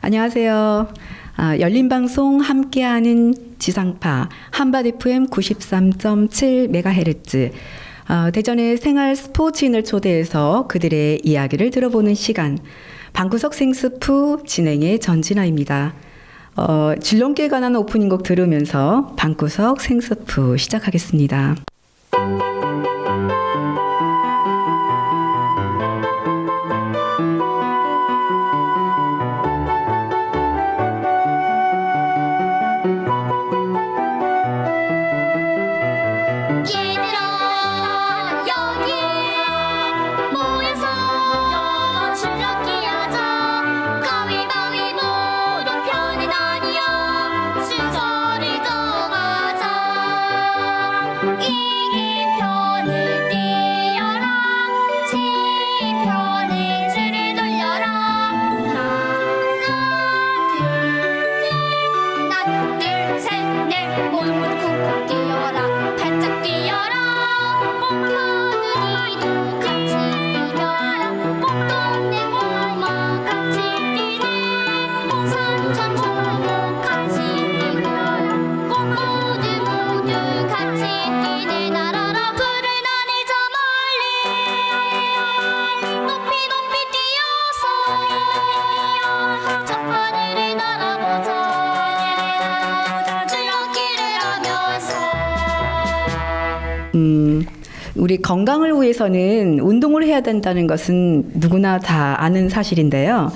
안녕하세요. 열린방송 함께하는 지상파 한밭 FM 93.7MHz 대전의 생활 스포츠인을 초대해서 그들의 이야기를 들어보는 시간, 방구석 생스프 진행의 전진아입니다. 줄넘기에 관한 오프닝곡 들으면서 방구석 생스프 시작하겠습니다. 우리 건강을 위해서는 운동을 해야 된다는 것은 누구나 다 아는 사실인데요.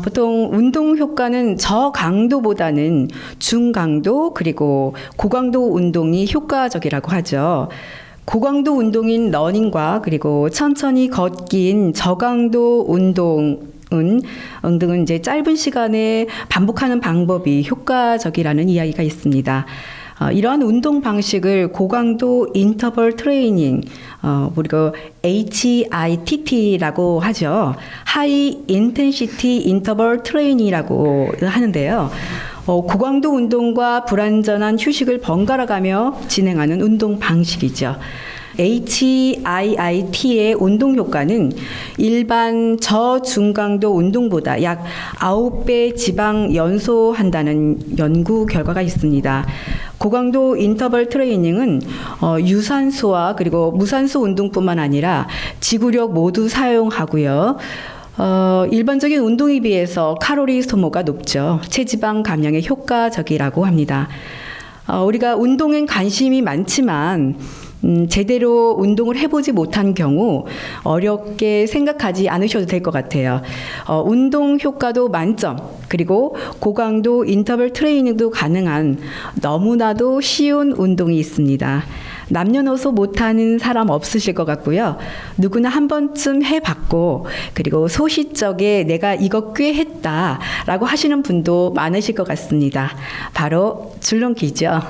보통 운동 효과는 저강도보다는 중강도 그리고 고강도 운동이 효과적이라고 하죠. 고강도 운동인 러닝과 그리고 천천히 걷기인 저강도 운동 등은 이제 짧은 시간에 반복하는 방법이 효과적이라는 이야기가 있습니다. 이러한 운동 방식을 고강도 인터벌 트레이닝, 우리가 HITT라고 하죠. 하이 인텐시티 인터벌 트레이닝이라고 하는데요. 고강도 운동과 불완전한 휴식을 번갈아 가며 진행하는 운동 방식이죠. HIIT의 운동 효과는 일반 저중강도 운동보다 약 9배 지방 연소한다는 연구 결과가 있습니다. 고강도 인터벌 트레이닝은 유산소와 그리고 무산소 운동뿐만 아니라 지구력 모두 사용하고요. 일반적인 운동에 비해서 칼로리 소모가 높죠. 체지방 감량에 효과적이라고 합니다. 우리가 운동엔 관심이 많지만 제대로 운동을 해보지 못한 경우 어렵게 생각하지 않으셔도 될 것 같아요. 운동 효과도 만점, 그리고 고강도 인터벌 트레이닝도 가능한 너무나도 쉬운 운동이 있습니다. 남녀노소 못하는 사람 없으실 것 같고요. 누구나 한 번쯤 해봤고 그리고 소시적에 내가 이거 꽤 했다라고 하시는 분도 많으실 것 같습니다. 바로 줄넘기죠.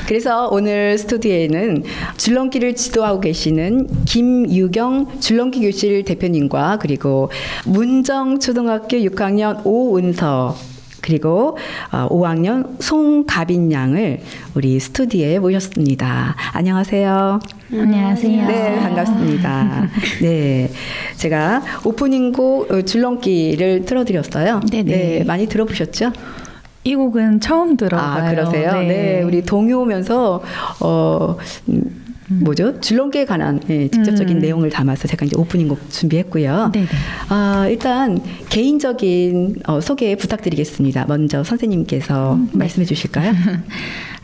그래서 오늘 스튜디오에는 줄넘기를 지도하고 계시는 김유경 줄넘기 교실 대표님과 그리고 문정초등학교 6학년 오은서 그리고 5학년 송가빈 양을 우리 스튜디오에 모셨습니다. 안녕하세요. 안녕하세요. 네, 반갑습니다. 네, 제가 오프닝곡 줄넘기를 틀어드렸어요. 네네. 네, 많이 들어보셨죠? 이 곡은 처음 들어봐요. 그러세요? 네, 우리 동요면서 줄넘기에 관한 직접적인 내용을 담아서 제가 이제 오프닝곡 준비했고요. 네네. 일단 개인적인 소개 부탁드리겠습니다. 먼저 선생님께서 말씀해 주실까요?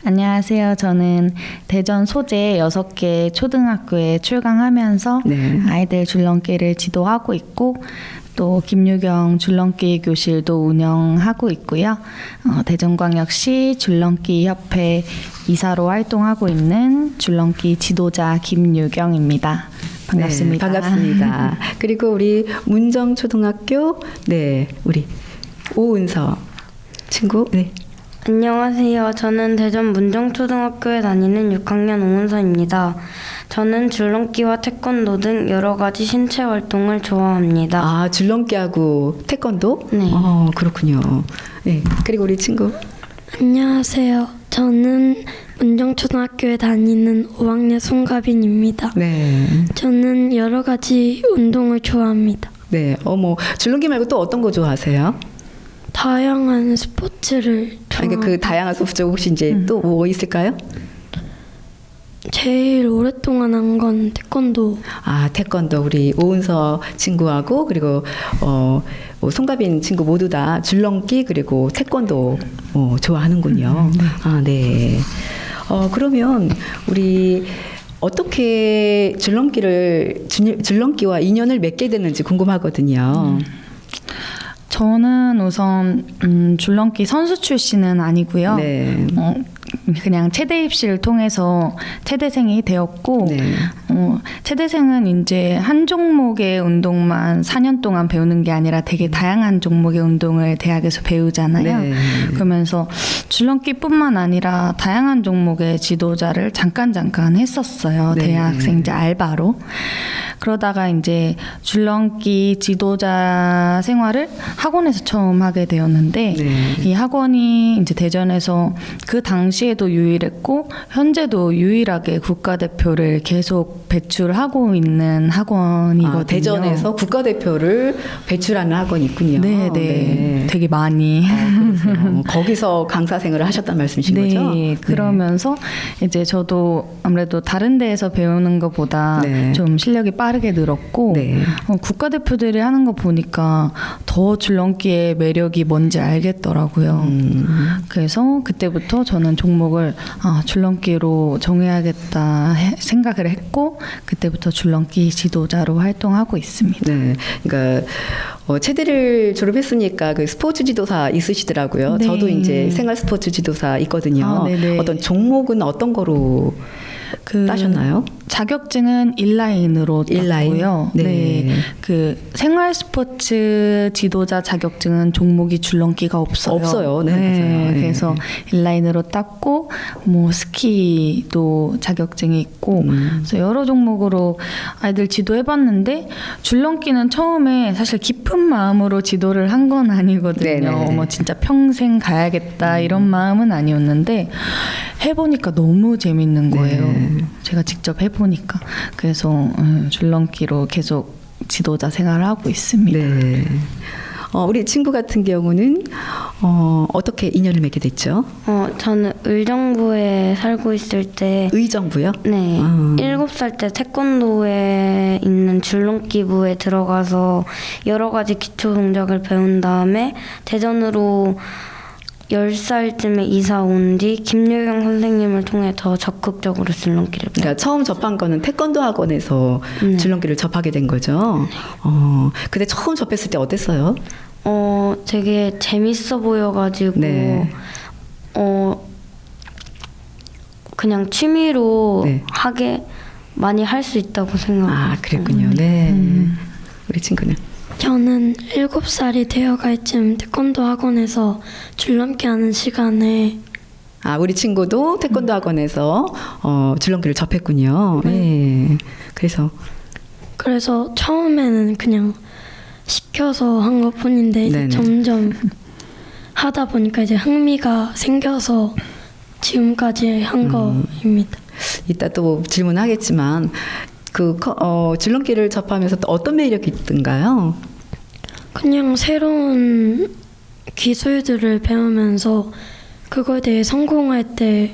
안녕하세요. 저는 대전 소재 6개 초등학교에 출강하면서 아이들 줄넘기를 지도하고 있고 또 김유경 줄넘기 교실도 운영하고 있고요. 대전광역시 줄넘기 협회 이사로 활동하고 있는 줄넘기 지도자 김유경입니다. 반갑습니다. 네, 반갑습니다. 그리고 우리 문정초등학교 우리 오은서 친구. 네. 안녕하세요. 저는 대전 문정초등학교에 다니는 6학년 오은서입니다. 저는 줄넘기와 태권도 등 여러 가지 신체 활동을 좋아합니다. 줄넘기하고 태권도? 네. 그렇군요. 네. 그리고 우리 친구. 안녕하세요. 저는 문정초등학교에 다니는 5학년 송가빈입니다. 네. 저는 여러 가지 운동을 좋아합니다. 네. 줄넘기 말고 또 어떤 거 좋아하세요? 다양한 스포츠를 그러니까 그 다양한 스포츠 혹시 이제 또 뭐 있을까요? 제일 오랫동안 한 건 태권도. 아, 태권도 우리 오은서 친구하고 그리고 뭐 송가빈 친구 모두 다 줄넘기 그리고 태권도 좋아하는군요. 네. 아, 네. 그러면 우리 어떻게 줄넘기와 인연을 맺게 됐는지 궁금하거든요. 저는 우선 줄넘기 선수 출신은 아니고요. 네. 그냥 체대 입시를 통해서 체대생이 되었고 네. 체대생은 이제 한 종목의 운동만 4년 동안 배우는 게 아니라 되게 다양한 종목의 운동을 대학에서 배우잖아요. 네. 그러면서 줄넘기뿐만 아니라 다양한 종목의 지도자를 잠깐 했었어요. 네. 대학생제 알바로. 그러다가 이제 줄넘기 지도자 생활을 학원에서 처음 하게 되었는데 네. 이 학원이 이제 대전에서 그 당시에도 유일했고 현재도 유일하게 국가대표를 계속 배출하고 있는 학원이거든요. 대전에서 국가대표를 배출하는 학원이 있군요. 네. 되게 많이. 그러세요. 거기서 강사 생활을 하셨단 말씀이신 거죠? 네. 그러면서 이제 저도 아무래도 다른 데에서 배우는 것보다 네. 좀 실력이 빠르게 늘었고 네. 국가대표들이 하는 거 보니까 더 줄넘기의 매력이 뭔지 알겠더라고요. 그래서 그때부터 저는 종목을 줄넘기로 정해야겠다 생각을 했고 그때부터 줄넘기 지도자로 활동하고 있습니다. 네. 그러니까 체대를 졸업했으니까 그 스포츠 지도사 있으시더라고요. 네. 저도 이제 생활 스포츠 지도사 있거든요. 네네. 어떤 종목은 어떤 거로 따셨나요? 자격증은 인라인으로 인라인? 땄고요. 네. 네. 그 생활 스포츠 지도자 자격증은 종목이 줄넘기가 없어요. 없어요. 네, 맞아요. 네. 그래서 인라인으로 땄고 뭐 스키도 자격증이 있고 그래서 여러 종목으로 아이들 지도해봤는데 줄넘기는 처음에 사실 깊은 마음으로 지도를 한 건 아니거든요. 네네. 뭐 진짜 평생 가야겠다 이런 마음은 아니었는데 해보니까 너무 재밌는 거예요. 네. 제가 직접 해보니까 그래서 줄넘기로 계속 지도자 생활을 하고 있습니다. 네. 우리 친구 같은 경우는 어떻게 인연을 맺게 됐죠? 저는 의정부에 살고 있을 때 의정부요? 네. 7살 때 태권도에 있는 줄넘기부에 들어가서 여러 가지 기초 동작을 배운 다음에 대전으로 10살쯤에 이사 온 뒤 김유경 선생님을 통해 더 적극적으로 줄넘기를 그러니까 처음 접한 거는 태권도 학원에서 네. 줄넘기를 접하게 된 거죠. 근데 처음 접했을 때 어땠어요? 되게 재밌어 보여가지고 네. 그냥 취미로 네. 많이 할 수 있다고 생각해요. 그랬군요. 네. 우리 친구는? 저는 7살이 되어갈 쯤 태권도 학원에서 줄넘기 하는 시간에 우리 친구도 태권도 학원에서 줄넘기를 접했군요. 네. 그래서 처음에는 그냥 시켜서 한 것뿐인데 이제 네네. 점점 하다 보니까 이제 흥미가 생겨서 지금까지 한 거입니다. 이따 또 질문하겠지만 줄넘기를 접하면서 또 어떤 매력이 있던가요? 그냥 새로운 기술들을 배우면서 그거에 대해 성공할 때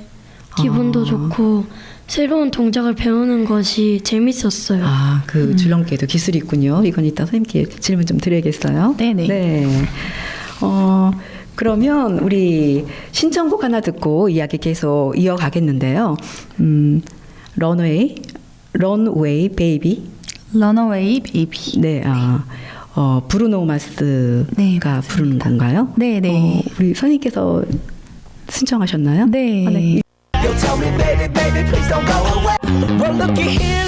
기분도 좋고 새로운 동작을 배우는 것이 재밌었어요. 줄넘기에도 기술이 있군요. 이건 이따 선생님께 질문 좀 드려야겠어요. 네네. 네. 그러면 우리 신청곡 하나 듣고 이야기 계속 이어가겠는데요. 런웨이 베이비. 런어웨이 베이비. 네. 브루노 마스가 네, 부르는 건가요? 네네. 우리 선생님께서 신청하셨나요? 네. 네. Yo, tell me, baby, baby, please don't go away. Well, looky here,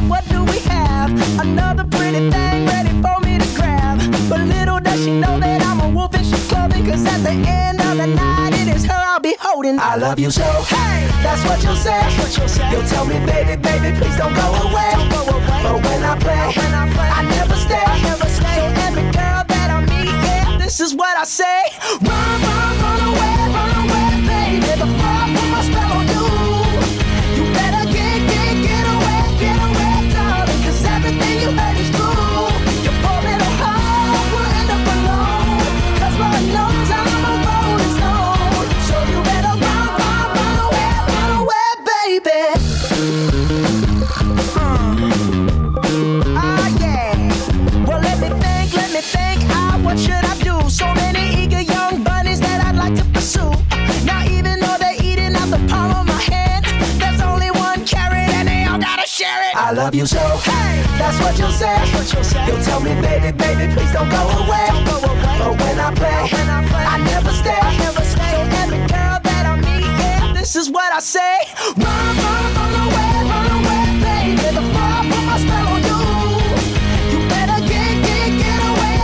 what do we have? Another pretty thing ready for me to grab. But little does she know that I'm a wolf in sheep's clothing. Cause at the end of the night, it is her I'll be holding. I love you so, hey, that's what you'll say. Yo, tell me, baby, baby, please don't go away. But when I play, I never stay. So every girl that I meet, yeah, this is what I say. Run away, baby. The fire put my spell on you. You better get away, darling. Cause everything you heard is true. Your poor little heart will end up alone. Cause love you so. Hey, that's what you'll say. You'll tell me, baby, baby, please don't go away. But when I play, I never stay. So every girl that I meet, yeah, this is what I say. Run, run away, baby. The fire put my spell on you. You better get away,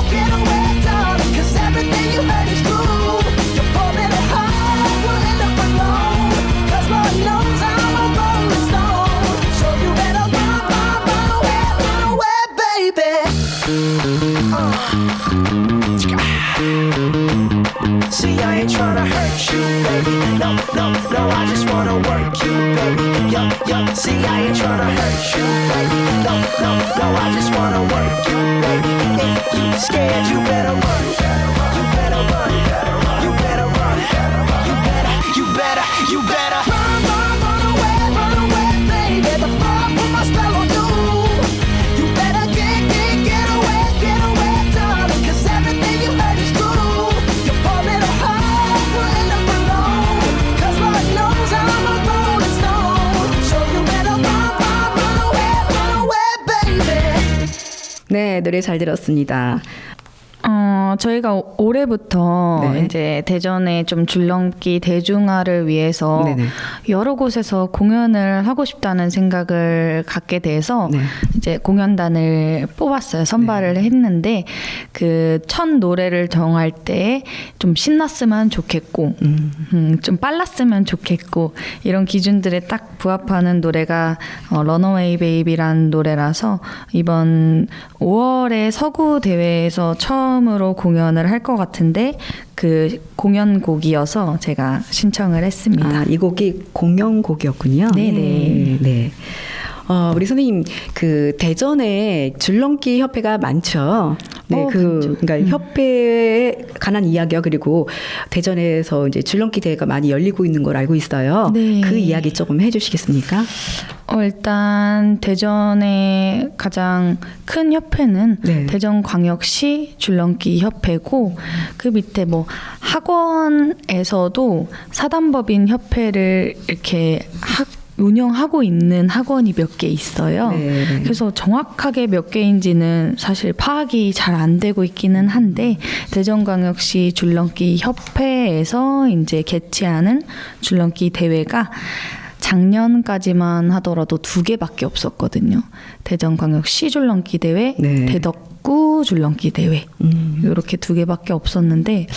darling. 'Cause everything you heard is true. You're pouring it hard, will end up alone. 'Cause Lord knows I'm a rolling stone. So you better run away, baby. See, I ain't tryna hurt you, baby. No, I just wanna work you, baby. Yup, see, I ain't tryna hurt you, baby. No, I just wanna work you, baby. If you scared, you better run. You better run. You better run. You better run away, baby. The fire put my spell on you. You better get away, darling. 'Cause everything you heard is true. You're pouring a heart, will end up alone. 'Cause Lord knows I'm a rolling stone. So you better run away, baby. 네, 노래 잘 들었습니다. 저희가 올해부터 네. 이제 대전의 좀 줄넘기 대중화를 위해서 네네. 여러 곳에서 공연을 하고 싶다는 생각을 갖게 돼서 네. 이제 공연단을 뽑았어요. 선발을 했는데 그 첫 노래를 정할 때 좀 신났으면 좋겠고 좀 빨랐으면 좋겠고 이런 기준들에 딱 부합하는 노래가 런어웨이 베이비라는 노래라서 이번 5월에 서구 대회에서 처음으로 공연을 할 것 같은데 그 공연곡이어서 제가 신청을 했습니다. 아, 이 곡이 공연곡이었군요. 네네. 네. 우리 선생님 그 대전에 줄넘기 협회가 많죠. 네, 많죠. 그러니까 협회에 관한 이야기요. 그리고 대전에서 이제 줄넘기 대회가 많이 열리고 있는 걸 알고 있어요. 네. 그 이야기 조금 해주시겠습니까? 일단 대전의 가장 큰 협회는 네. 대전광역시 줄넘기 협회고 그 밑에 뭐 학원에서도 사단법인 협회를 이렇게 운영하고 있는 학원이 몇 개 있어요. 네. 그래서 정확하게 몇 개인지는 사실 파악이 잘 안 되고 있기는 한데 대전광역시 줄넘기 협회에서 이제 개최하는 줄넘기 대회가 작년까지만 하더라도 2개밖에 없었거든요. 대전광역시 줄넘기 대회, 네. 대덕구 줄넘기 대회 이렇게 2개밖에 없었는데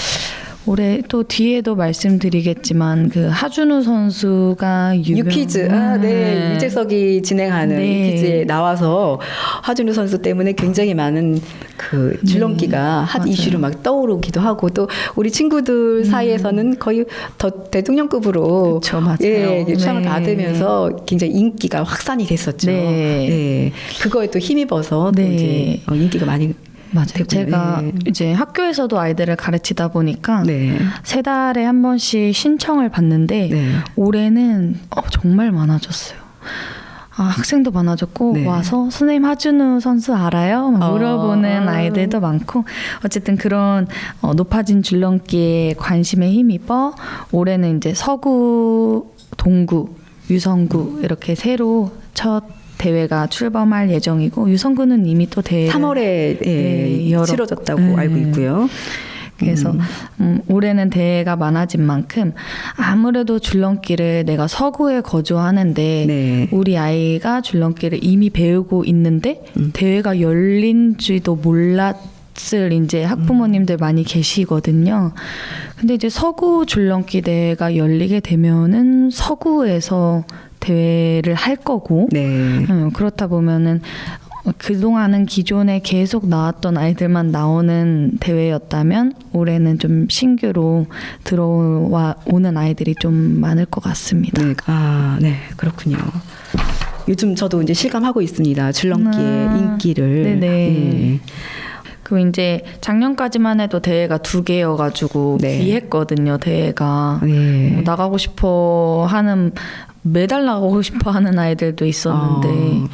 올해 또 뒤에도 말씀드리겠지만 그 하준우 선수가 유퀴즈, 네, 유재석이 진행하는 네. 유퀴즈에 나와서 하준우 선수 때문에 굉장히 많은 그 줄넘기가 핫 맞아요. 이슈로 막 떠오르기도 하고 또 우리 친구들 사이에서는 거의 더 대통령급으로 그쵸, 맞아요. 예, 추앙을 네. 받으면서 굉장히 인기가 확산이 됐었죠. 네. 네. 그거에 또 힘입어서 또 네. 이제 인기가 많이 맞아요. 되고, 제가 네. 이제 학교에서도 아이들을 가르치다 보니까 네. 3달에 한 번씩 신청을 받는데 네. 올해는 정말 많아졌어요. 학생도 많아졌고 네. 와서 선생님 하준우 선수 알아요? 막 물어보는 아이들도 많고 어쨌든 그런 높아진 줄넘기에 관심에 힘입어 올해는 이제 서구, 동구, 유성구 이렇게 새로 첫 대회가 출범할 예정이고 유성구는 이미 또 대회 3월에 치러졌다고 네. 알고 있고요. 그래서 올해는 대회가 많아진 만큼 아무래도 줄넘기를 내가 서구에 거주하는데 네. 우리 아이가 줄넘기를 이미 배우고 있는데 대회가 열린지도 몰랐을 이제 학부모님들 많이 계시거든요. 근데 이제 서구 줄넘기 대회가 열리게 되면은 서구에서 대회를 할 거고 네. 그렇다 보면은 그동안은 기존에 계속 나왔던 아이들만 나오는 대회였다면 올해는 좀 신규로 들어오는 아이들이 좀 많을 것 같습니다. 네. 네, 그렇군요. 요즘 저도 이제 실감하고 있습니다. 줄넘기의 인기를. 네네. 네. 그리고 이제 작년까지만 해도 대회가 2개여가지고 네. 귀했거든요. 대회가 네. 나가고 싶어 하는 매달 나가고 싶어 하는 아이들도 있었는데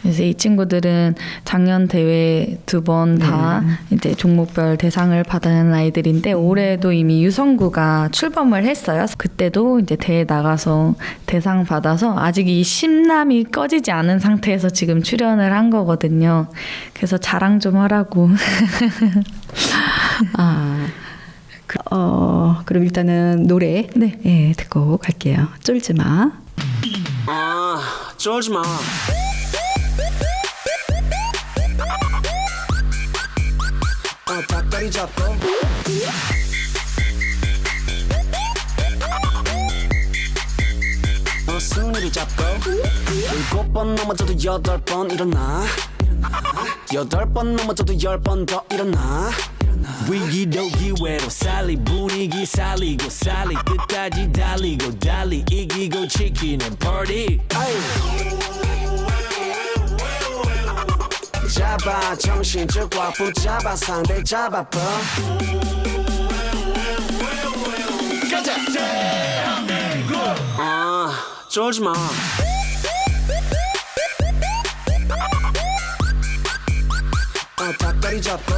그래서 이 친구들은 작년 대회 2번 다 이제 종목별 대상을 받은 아이들인데 올해도 이미 유성구가 출범을 했어요. 그때도 이제 대회 나가서 대상 받아서 아직 이 심남이 꺼지지 않은 상태에서 지금 출연을 한 거거든요. 그래서 자랑 좀 하라고. 그럼 일단은 노래 네. 예, 듣고 갈게요. 쫄지 마. 쫄지 마. 닭다리 잡고. 순위를 잡고. 7번 넘어져도 8번 일어나. 8번 넘어져도 10번 더 일어나. 위기도 기회로 살리 분위기 살리고 살리 끝까지 달리고 달리 이기고 치킨은 party. 잡아 정신줄과 붙잡아 상대 잡아봐. 가자 대한민국. 쫄지마. 닭다리 잡고.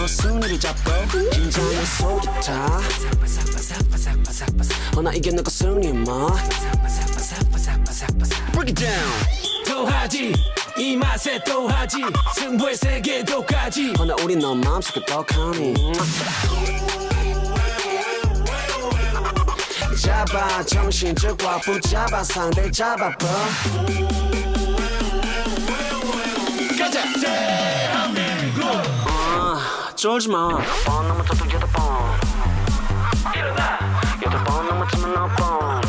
순위를 잡고 긴장의 소리타. 나 이게 내 것은 뭐 Break it down. 또 하지 이 맛에 또 하지 승부의 세계도까지. 나 우리 너 마음속에 떡하니. 잡아 정신줄과 붙잡아 상대 잡아봐. 가자 대한민국. 쫄지마. 8번 넘어져도 8번 일어나. 8번 넘어지면 9번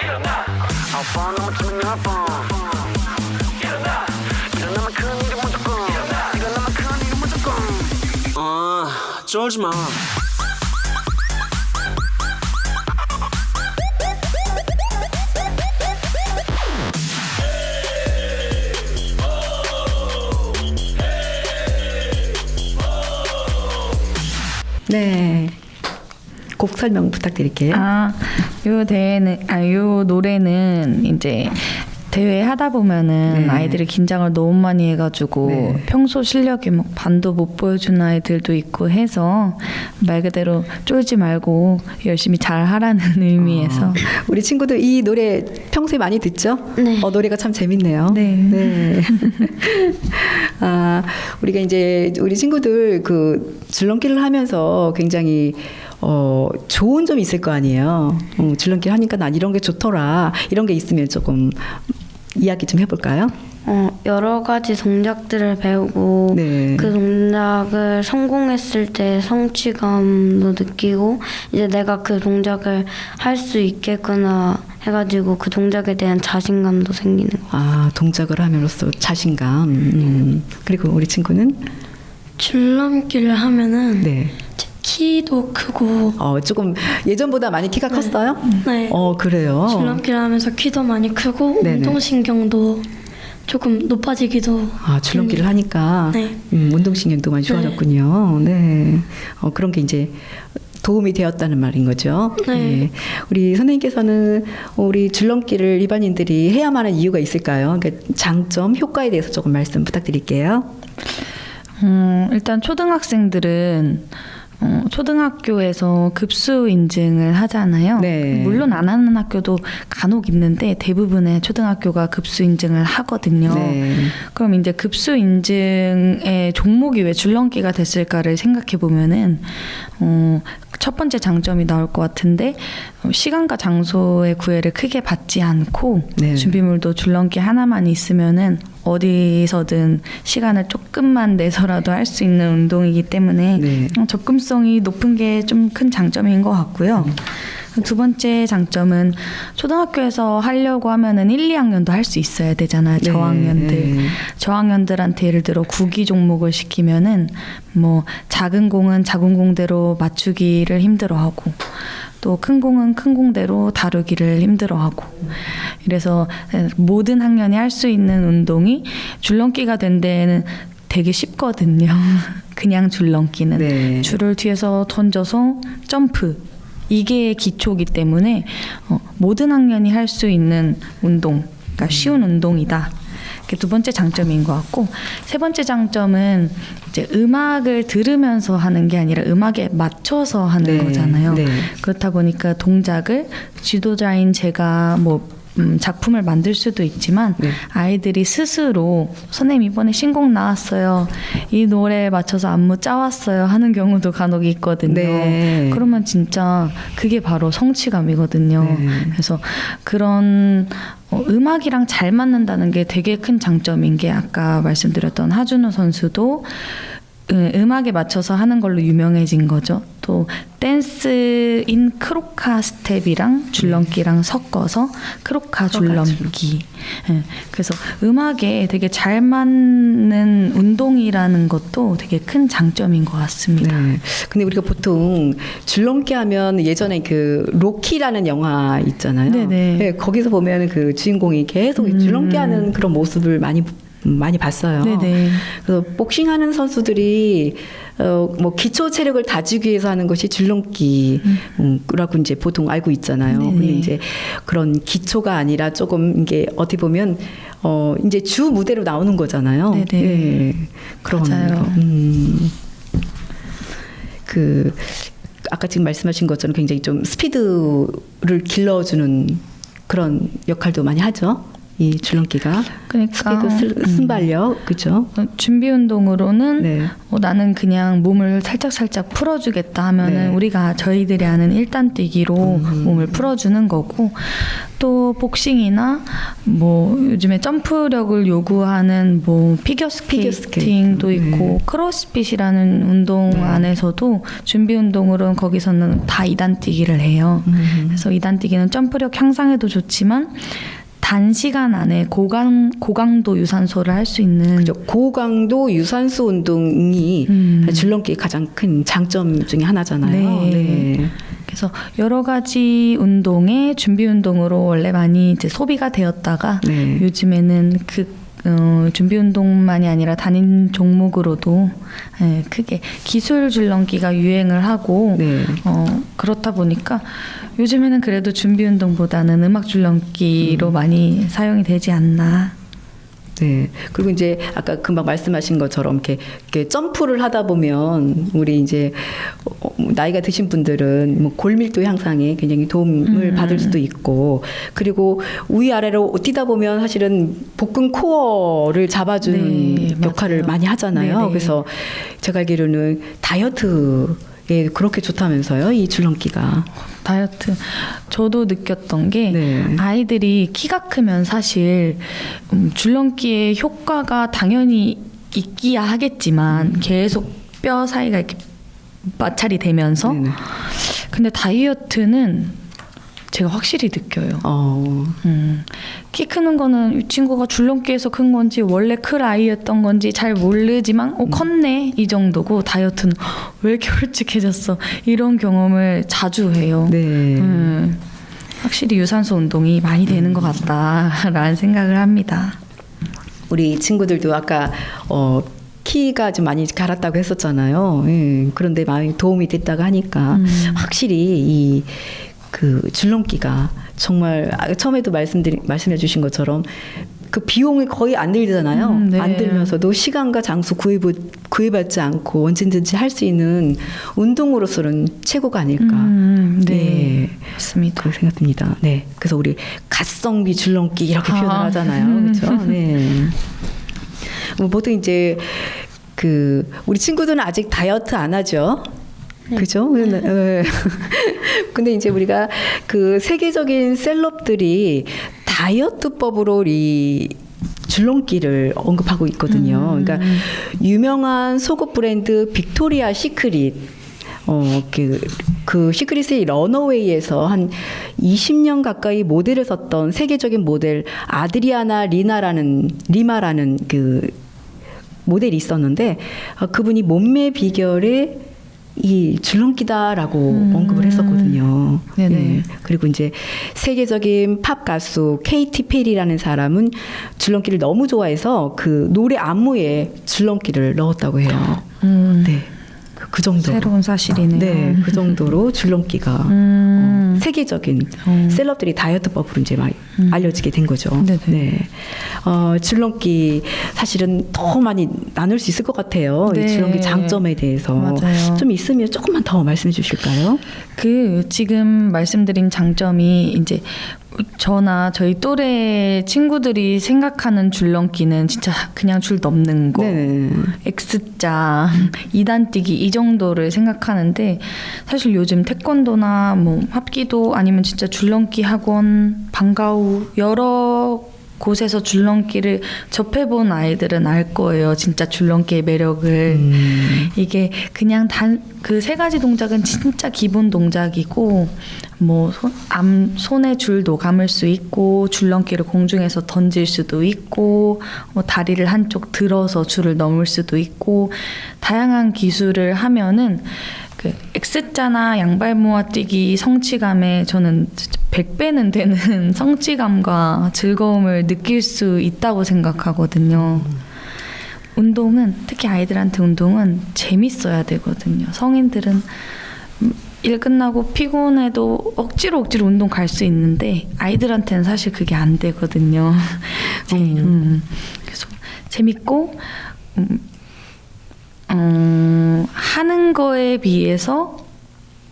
일어나. 9번 넘어지면 10번 일어나. 일어나면 큰일이 무조건. 일어나면 큰일이 무조건. 쫄지마. 네. 곡 설명 부탁드릴게요. 요 노래는 이제 대회 하다 보면은 네. 아이들이 긴장을 너무 많이 해가지고 네. 평소 실력이 막 반도 못 보여준 아이들도 있고 해서 말 그대로 쫄지 말고 열심히 잘 하라는 의미에서. 우리 친구들 이 노래 평소에 많이 듣죠? 네. 노래가 참 재밌네요. 네. 우리가 이제 우리 친구들 그 줄넘기를 하면서 굉장히 좋은 점이 있을 거 아니에요. 줄넘기 하니까 난 이런 게 좋더라. 이런 게 있으면 조금 이야기 좀 해볼까요? 여러 가지 동작들을 배우고 네. 그 동작을 성공했을 때 성취감도 느끼고 이제 내가 그 동작을 할 수 있겠구나 해가지고 그 동작에 대한 자신감도 생기는 거. 동작을 함으로써 자신감. 그리고 우리 친구는 줄넘기를 하면은 네. 키도 크고 조금 예전보다 많이 키가 컸어요? 네. 그래요. 줄넘기를 하면서 키도 많이 크고 네네. 운동신경도 조금 높아지기도. 줄넘기를 하니까 네. 운동신경도 많이 좋아졌군요. 네. 그런 게 이제 도움이 되었다는 말인 거죠. 네. 우리 선생님께서는 우리 줄넘기를 일반인들이 해야만 하는 이유가 있을까요? 그러니까 장점, 효과에 대해서 조금 말씀 부탁드릴게요. 일단 초등학생들은 초등학교에서 급수 인증을 하잖아요. 네. 물론 안 하는 학교도 간혹 있는데 대부분의 초등학교가 급수 인증을 하거든요. 네. 그럼 이제 급수 인증의 종목이 왜 줄넘기가 됐을까를 생각해 보면은 첫 번째 장점이 나올 것 같은데 시간과 장소의 구애를 크게 받지 않고 네. 준비물도 줄넘기 하나만 있으면은 어디서든 시간을 조금만 내서라도 할 수 있는 운동이기 때문에 네. 접근성이 높은 게 좀 큰 장점인 것 같고요. 두 번째 장점은 초등학교에서 하려고 하면은 1, 2학년도 할 수 있어야 되잖아요. 네. 저학년들. 네. 저학년들한테 예를 들어 구기 종목을 시키면은 뭐 작은 공은 작은 공대로 맞추기를 힘들어하고 또 큰 공은 큰 공대로 다루기를 힘들어하고 이래서 모든 학년이 할 수 있는 운동이 줄넘기가 된 데에는 되게 쉽거든요. 그냥 줄넘기는 네. 줄을 뒤에서 던져서 점프 이게 기초이기 때문에 모든 학년이 할 수 있는 운동, 그러니까 쉬운 운동이다. 그게 두 번째 장점인 것 같고, 세 번째 장점은 이제 음악을 들으면서 하는 게 아니라 음악에 맞춰서 하는 거잖아요. 네. 그렇다 보니까 동작을 지도자인 제가 작품을 만들 수도 있지만 네. 아이들이 스스로 선생님 이번에 신곡 나왔어요. 이 노래에 맞춰서 안무 짜왔어요 하는 경우도 간혹 있거든요. 네. 그러면 진짜 그게 바로 성취감이거든요. 네. 그래서 그런 음악이랑 잘 맞는다는 게 되게 큰 장점인 게 아까 말씀드렸던 하준우 선수도 음악에 맞춰서 하는 걸로 유명해진 거죠. 또 댄스인 크로카 스텝이랑 줄넘기랑 섞어서 크로카 줄넘기. 네. 그래서 음악에 되게 잘 맞는 운동이라는 것도 되게 큰 장점인 것 같습니다. 네. 근데 우리가 보통 줄넘기 하면 예전에 그 로키라는 영화 있잖아요. 네네. 네, 거기서 보면 그 주인공이 계속 줄넘기 하는 그런 모습을 많이 봤어요. 네네. 그래서 복싱하는 선수들이 기초 체력을 다지기 위해서 하는 것이 줄넘기라고 이제 보통 알고 있잖아요. 네네. 근데 이제 그런 기초가 아니라 조금 이게 어떻게 보면 이제 주 무대로 나오는 거잖아요. 네네. 네. 맞아요. 아까 지금 말씀하신 것처럼 굉장히 좀 스피드를 길러주는 그런 역할도 많이 하죠. 이 줄넘기가. 그러니까 스피드 순발력, 그죠? 준비 운동으로는 네. 나는 그냥 몸을 살짝 풀어주겠다 하면은 네. 우리가 저희들이 아는 일단 뛰기로 몸을 풀어주는 거고, 또 복싱이나 요즘에 점프력을 요구하는 피겨 스케이팅도 있고 크로스핏이라는 운동 안에서도 준비 운동으로는 거기서는 다 2단 뛰기를 해요. 그래서 2단 뛰기는 점프력 향상에도 좋지만 단시간 안에 고강도 유산소를 할 수 있는, 그죠. 고강도 유산소 운동이 줄넘기의 가장 큰 장점 중에 하나잖아요. 네. 그래서 여러 가지 운동에 준비 운동으로 원래 많이 이제 소비가 되었다가 네. 요즘에는 준비 운동만이 아니라 단임 종목으로도 크게 기술 줄넘기가 유행을 하고 네. 그렇다 보니까 요즘에는 그래도 준비 운동보다는 음악 줄넘기로 많이 사용이 되지 않나. 네. 그리고 이제 아까 금방 말씀하신 것처럼 이렇게 점프를 하다 보면 우리 이제 나이가 드신 분들은 골밀도 향상에 굉장히 도움을 받을 수도 있고, 그리고 위아래로 뛰다 보면 사실은 복근 코어를 잡아주는 네, 역할을 맞아요. 많이 하잖아요. 네네. 그래서 제가 알기로는 다이어트에 그렇게 좋다면서요, 이 줄넘기가. 다이어트 저도 느꼈던 게 네. 아이들이 키가 크면 사실 줄넘기의 효과가 당연히 있기야 하겠지만 계속 뼈 사이가 이렇게 마찰이 되면서 네네. 근데 다이어트는 제가 확실히 느껴요. 키 크는 거는 이 친구가 줄넘기에서 큰 건지 원래 클 아이였던 건지 잘 모르지만 컸네 이 정도고, 다이어트는 왜 이렇게 홀쭉해졌어 이런 경험을 자주 해요. 네. 확실히 유산소 운동이 많이 되는 것 같다라는 생각을 합니다. 우리 친구들도 아까 키가 좀 많이 갈았다고 했었잖아요. 예, 그런데 많이 도움이 됐다고 하니까 확실히 그 줄넘기가 정말 처음에도 말씀해 주신 것처럼 그 비용이 거의 안 들잖아요. 네. 안 들면서도 시간과 장소 구애받지 않고 언제든지 할 수 있는 운동으로서는 최고가 아닐까. 네, 맞습니다. 그렇게 생각합니다. 네, 그래서 우리 가성비 줄넘기 이렇게 표현을 하잖아요, 그렇죠? 네. 보통 이제 우리 친구들은 아직 다이어트 안 하죠. 그죠? 네. 근데 이제 우리가 그 세계적인 셀럽들이 다이어트법으로 이 줄넘기를 언급하고 있거든요. 그러니까 유명한 속옷 브랜드 빅토리아 시크릿, 그 시크릿의 러너웨이에서 한 20년 가까이 모델을 썼던 세계적인 모델 아드리아나 리마라는 그 모델이 있었는데, 그분이 몸매 비결에 이 줄넘기다라고 언급을 했었거든요. 네네. 예. 그리고 이제 세계적인 팝 가수 케이티 페리라는 사람은 줄넘기를 너무 좋아해서 그 노래 안무에 줄넘기를 넣었다고 해요. 네. 그 정도. 새로운 사실이네요. 네, 그 정도로 줄넘기가 세계적인 셀럽들이 다이어트법으로 이제 많이 알려지게 된 거죠. 네네. 네. 줄넘기 사실은 더 많이 나눌 수 있을 것 같아요. 이 네. 줄넘기 장점에 대해서 맞아요. 좀 있으면 조금만 더 말씀해 주실까요? 그 지금 말씀드린 장점이 이제 저나 저희 또래 친구들이 생각하는 줄넘기는 진짜 그냥 줄 넘는 거, 네. X자, 2단 뛰기 이 정도를 생각하는데 사실 요즘 태권도나 뭐 합기도 아니면 진짜 줄넘기 학원, 방과후 여러 곳에서 줄넘기를 접해본 아이들은 알 거예요. 진짜 줄넘기의 매력을. 이게 그냥 그 세 가지 동작은 진짜 기본 동작이고 뭐 손에 줄도 감을 수 있고 줄넘기를 공중에서 던질 수도 있고 뭐 다리를 한쪽 들어서 줄을 넘을 수도 있고 다양한 기술을 하면은 그 X자나 양발 모아뛰기 성취감에 저는 100배는 되는 성취감과 즐거움을 느낄 수 있다고 생각하거든요. 운동은 특히 아이들한테 운동은 재밌어야 되거든요. 성인들은 일 끝나고 피곤해도 억지로 운동 갈 수 있는데 아이들한테는 사실 그게 안 되거든요. 그래서 재밌고 하는 거에 비해서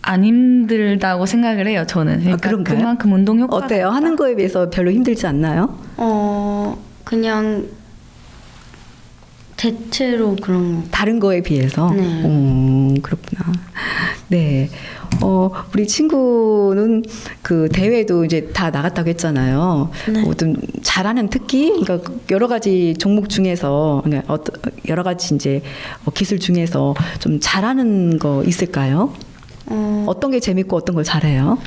안 힘들다고 생각을 해요. 저는. 그러니까 그런가요? 그만큼 운동 효과가 어때요? 하는 거에 비해서 별로 힘들지 않나요? 그냥 대체로 그런 거. 다른 거에 비해서? 네. 그렇구나. 네. 우리 친구는 그 대회도 이제 다 나갔다고 했잖아요. 네. 좀 잘하는 특기? 그러니까 여러 가지 종목 중에서, 그러니까 여러 가지 이제 기술 중에서 좀 잘하는 거 있을까요? 어떤 게 재밌고 어떤 걸 잘해요?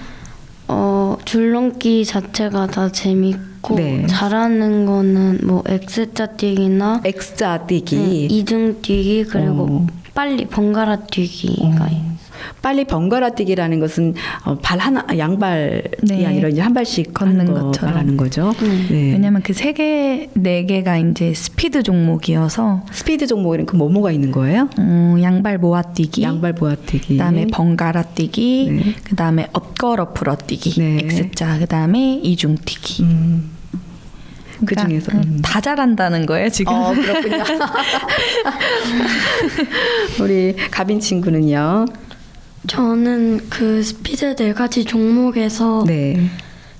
줄넘기 자체가 다 재밌고 네. 잘하는 거는 뭐 X자 뛰기나 X자 뛰기. 이중 뛰기 그리고 빨리 번갈아 뛰기가 빨리 번갈아 뛰기라는 것은 발 하나 양발이 네. 아니라 이제 한 발씩 걷는 하는 거 것처럼. 말하는 거죠. 네. 왜냐면 그 네 개가 이제 스피드 종목이어서 스피드 종목에는 그 뭐가 있는 거예요? 양발 모아뛰기, 양발 보아뛰기. 그다음에 번갈아 뛰기, 네. 그다음에 엇걸어 풀어뛰기, 네. X자, 그다음에 이중 뛰기. 그 중에서 다 잘한다는 거예요 지금. 그렇군요. 우리 가빈 친구는요. 저는 그 스피드 4가지 종목에서 네.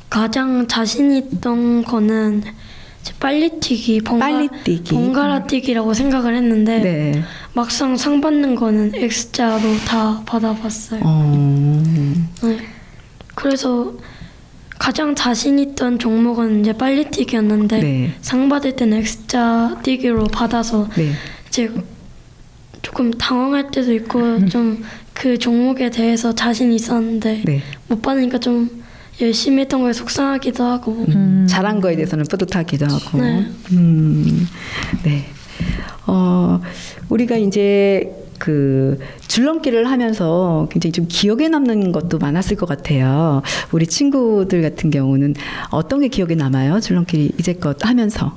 가장 자신 있던 거는 이제 빨리뛰기, 빨리뛰기. 번갈아뛰기라고 생각을 했는데 네. 막상 상 받는 거는 X자로 다 받아봤어요. 네. 그래서 가장 자신 있던 종목은 이제 빨리뛰기였는데 네. 상 받을 때는 X자 뛰기로 받아서 네. 이제 조금 당황할 때도 있고 좀 그 종목에 대해서 자신 있었는데 네. 못 받으니까 좀 열심히 했던 거에 속상하기도 하고 잘한 거에 대해서는 뿌듯하기도 하고. 네. 네. 우리가 이제 그 줄넘기를 하면서 굉장히 좀 기억에 남는 것도 많았을 것 같아요. 우리 친구들 같은 경우는 어떤 게 기억에 남아요? 줄넘기 이제껏 하면서.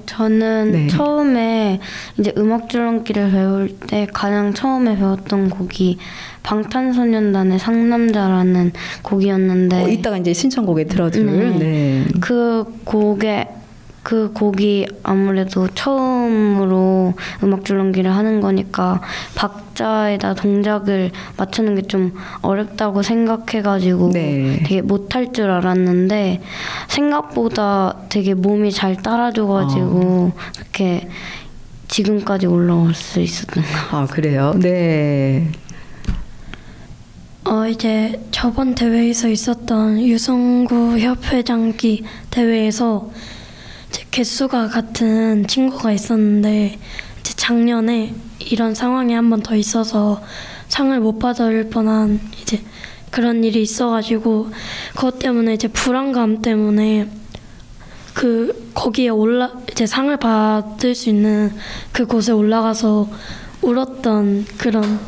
저는 네. 처음에 이제 음악 줄넘기를 배울 때 가장 처음에 배웠던 곡이 방탄소년단의 상남자라는 곡이었는데 이따가 이제 신청곡에 틀어줄. 네. 그 곡이 아무래도 처음으로 음악 줄넘기를 하는 거니까 박자에다 동작을 맞추는 게 좀 어렵다고 생각해가지고 네. 되게 못할 줄 알았는데 생각보다 되게 몸이 잘 따라줘가지고 이렇게 지금까지 올라올 수 있었던 거. 그래요? 네. 이제 저번 대회에서 있었던 유성구 협회장기 대회에서 제 개수가 같은 친구가 있었는데 이제 작년에 이런 상황이 한 번 더 있어서 상을 못 받을 뻔한 이제 그런 일이 있어가지고 그것 때문에 이제 불안감 때문에 거기에 이제 상을 받을 수 있는 그곳에 올라가서 울었던 그런.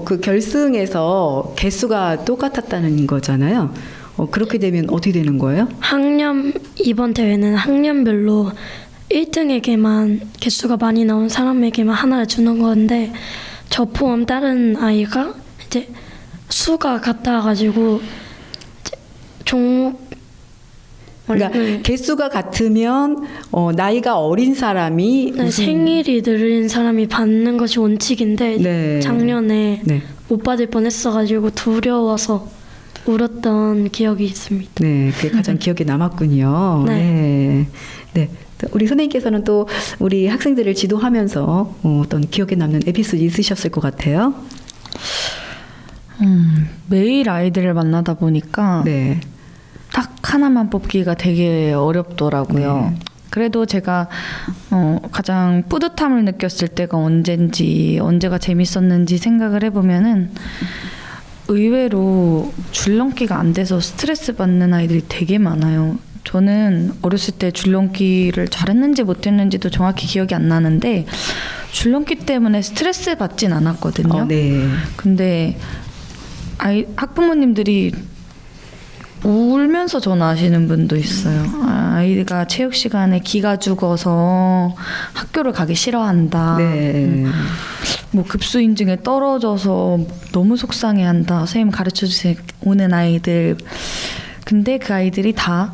그 결승에서 개수가 똑같았다는 거잖아요. 그렇게 되면 어떻게 되는 거예요? 이번 대회는 학년별로 1등에게만 개수가 많이 나온 사람에게만 하나를 주는 건데 저 포함 다른 아이가 이제 수가 같아가지고 이제 종목 그러니까 네. 개수가 같으면 나이가 어린 사람이 네, 생일이 느린 사람이 받는 것이 원칙인데 네. 작년에 네. 못 받을 뻔했어가지고 두려워서 울었던 기억이 있습니다. 네, 그게 가장 기억에 남았군요. 네. 네. 네. 또 우리 선생님께서는 또 우리 학생들을 지도하면서 어떤 기억에 남는 에피소드 있으셨을 것 같아요. 매일 아이들을 만나다 보니까 네. 딱 하나만 뽑기가 되게 어렵더라고요. 네. 그래도 제가 가장 뿌듯함을 느꼈을 때가 언제가 재밌었는지 생각을 해보면은 의외로 줄넘기가 안 돼서 스트레스 받는 아이들이 되게 많아요. 저는 어렸을 때 줄넘기를 잘했는지 못했는지도 정확히 기억이 안 나는데 줄넘기 때문에 스트레스 받진 않았거든요. 네. 근데 학부모님들이 울면서 전화하시는 분도 있어요. 아이가 체육 시간에 기가 죽어서 학교를 가기 싫어한다. 네. 뭐 급수 인증에 떨어져서 너무 속상해한다. 선생님 가르쳐 주세요. 오는 아이들. 근데 그 아이들이 다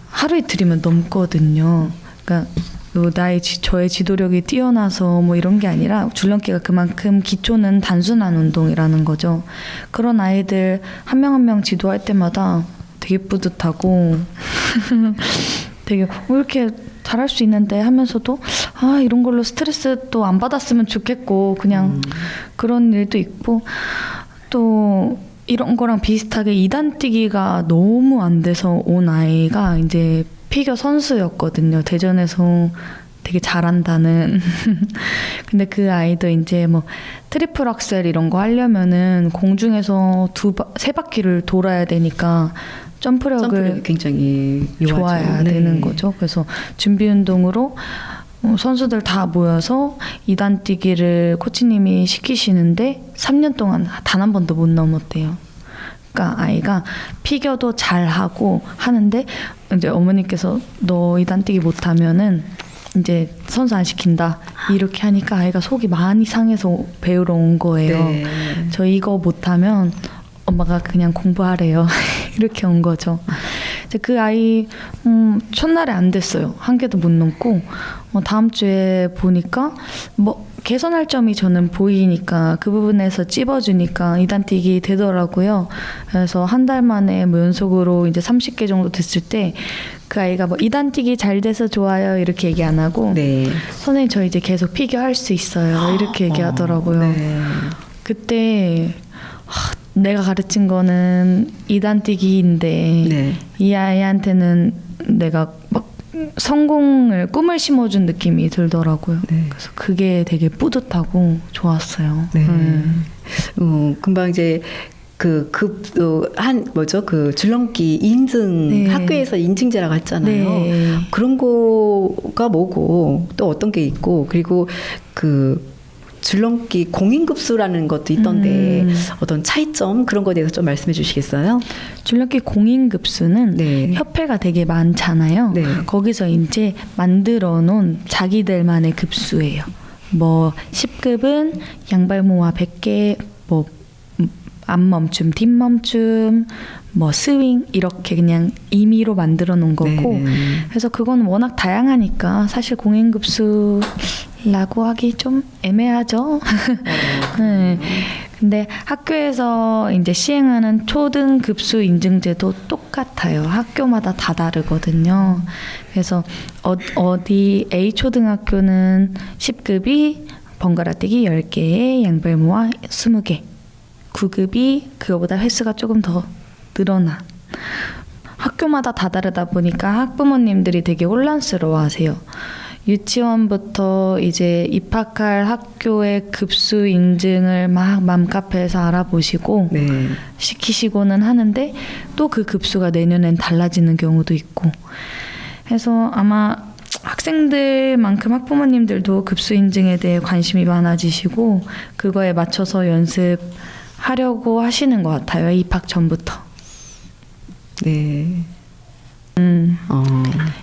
하루 이틀이면 넘거든요. 그러니까 저의 지도력이 뛰어나서 뭐 이런 게 아니라 줄넘기가 그만큼 기초는 단순한 운동이라는 거죠. 그런 아이들 한 명 한 명 지도할 때마다 되게 뿌듯하고 되게 이렇게 잘할 수 있는데 하면서도 이런 걸로 스트레스 또 안 받았으면 좋겠고 그냥 그런 일도 있고 또 이런 거랑 비슷하게 2단 뛰기가 너무 안 돼서 온 아이가 이제 피겨 선수였거든요. 대전에서 되게 잘한다는. 근데 그 아이도 이제 뭐 트리플 악셀 이런 거 하려면은 공중에서 3바퀴를 돌아야 되니까 점프력을 굉장히 요하죠. 좋아야 네. 되는 거죠. 그래서 준비 운동으로 선수들 다 모여서 2단 뛰기를 코치님이 시키시는데 3년 동안 단 한 번도 못 넘었대요. 그러니까 아이가 피겨도 잘하고 하는데 이제 어머니께서 너 2단 뛰기 못하면은 이제 선수 안 시킨다 이렇게 하니까 아이가 속이 많이 상해서 배우러 온 거예요. 네. 저 이거 못하면 엄마가 그냥 공부하래요. 이렇게 온 거죠. 이제 그 아이 첫날에 안 됐어요. 한 개도 못 넘고 다음 주에 보니까 뭐 개선할 점이 저는 보이니까 그 부분에서 찝어주니까 2단 뛰기 되더라고요. 그래서 한 달 만에 뭐 연속으로 이제 30개 정도 됐을 때 그 아이가 뭐 2단 뛰기 잘 돼서 좋아요 이렇게 얘기 안 하고 네. 선생님 저 이제 계속 피겨 할 수 있어요 이렇게 얘기하더라고요. 네. 그때 내가 가르친 거는 2단 뛰기인데 네. 이 아이한테는 내가 막 꿈을 심어준 느낌이 들더라고요. 네. 그래서 그게 되게 뿌듯하고 좋았어요. 네. 금방 이제 그 줄넘기 인증 네. 학교에서 인증제라고 했잖아요. 네. 그런 거가 뭐고 또 어떤 게 있고 그리고 그 줄넘기 공인급수라는 것도 있던데 어떤 차이점 그런 거에 대해서 좀 말씀해 주시겠어요? 줄넘기 공인급수는 네. 협회가 되게 많잖아요. 네. 거기서 이제 만들어 놓은 자기들만의 급수예요. 뭐 10급은 양발 모아 100개, 뭐 앞멈춤, 뒷멈춤, 뭐 스윙 이렇게 그냥 임의로 만들어 놓은 거고 네. 그래서 그건 워낙 다양하니까 사실 공인급수라고 하기 좀 애매하죠. 네. 근데 학교에서 이제 시행하는 초등급수 인증제도 똑같아요. 학교마다 다 다르거든요. 그래서 어디 A 초등학교는 10급이 번갈아 뛰기 10개에 양발 모아 20개 9급이 그거보다 횟수가 조금 더 늘어나. 학교마다 다 다르다 보니까 학부모님들이 되게 혼란스러워하세요. 유치원부터 이제 입학할 학교의 급수 인증을 막 맘카페에서 알아보시고 네. 시키시고는 하는데 또 그 급수가 내년엔 달라지는 경우도 있고 해서 아마 학생들만큼 학부모님들도 급수 인증에 대해 관심이 많아지시고 그거에 맞춰서 연습하려고 하시는 것 같아요. 입학 전부터. 네. 어.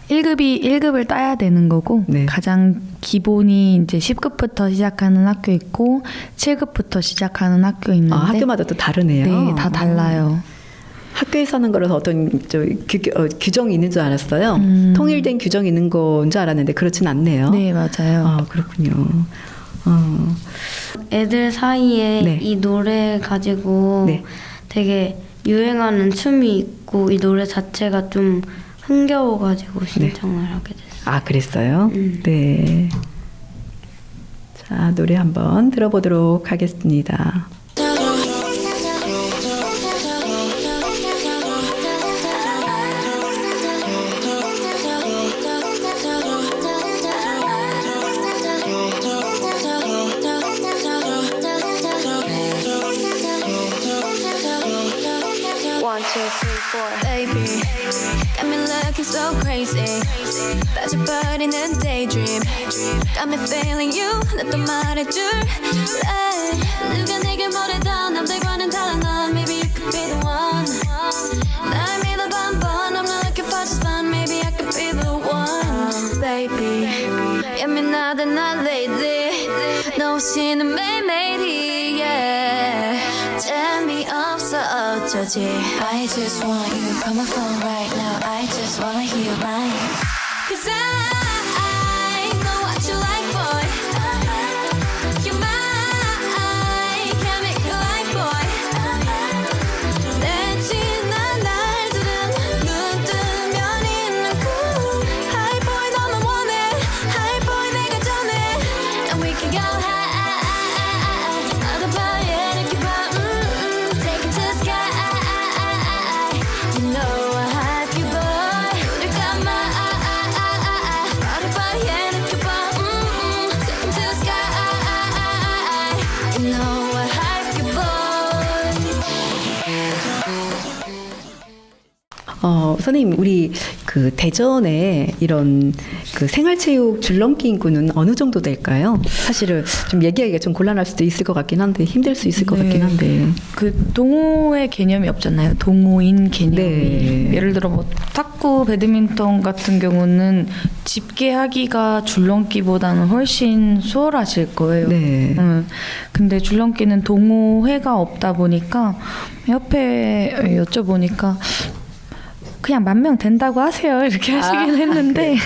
1급을 따야 되는 거고 네. 가장 기본이 이제 10급부터 시작하는 학교 있고 7급부터 시작하는 학교 있는데 학교마다 또 다르네요. 네, 다 달라요. 학교에서 하는 거라서 어떤 규정이 있는 줄 알았어요. 통일된 규정이 있는 건 줄 알았는데 그렇진 않네요. 네, 맞아요. 아, 그렇군요. 애들 사이에 네. 이 노래 가지고 네. 되게 유행하는 춤이 있고 이 노래 자체가 좀 흥겨워가지고 신청을 하게 됐어요. 아, 그랬어요? 네. 자, 노래 한번 들어보도록 하겠습니다. Baby, got me looking so crazy. 빠져 버리는 daydream. Got me feeling you. 나 또 말해줄래? 누가 내게 뭐래도 남들과는 달라 넌. Maybe you could be the one. 날 믿어봐 한번. I'm not looking for just fun. Maybe I could be the one. Baby, 예민하다 난 lately. 너 없이는 매일매일이 yeah. 재미없어 어쩌지. I just want you. Call my phone right now. I just wanna hear your line. Cause I know what you like, boy. You're mine. Can't make you like, boy. 내 지난 날들은 눈 뜨면 있는 cool. Hi boy 너만 원해. Hi boy 내가 전해. And we can go high. 어느 밤에 이렇게 봐. Take it to the sky. You know I have you, boy. 눈을 감아. 어느 밤에 이렇게 봐. Take it to the sky. You know I have you, boy. 선생님, 우리 그 대전에 이런 그 생활체육 줄넘기 인구는 어느 정도 될까요? 사실은 좀 얘기하기가 좀 곤란할 수도 있을 것 같긴 한데 힘들 수 있을 것 네. 같긴 한데. 그 동호회 개념이 없잖아요. 동호인 개념이. 네. 예를 들어 뭐 탁구, 배드민턴 같은 경우는 집계하기가 줄넘기보다는 훨씬 수월하실 거예요. 네. 근데 줄넘기는 동호회가 없다 보니까 협회 여쭤보니까 그냥 10,000명 된다고 하세요. 이렇게 하시긴 했는데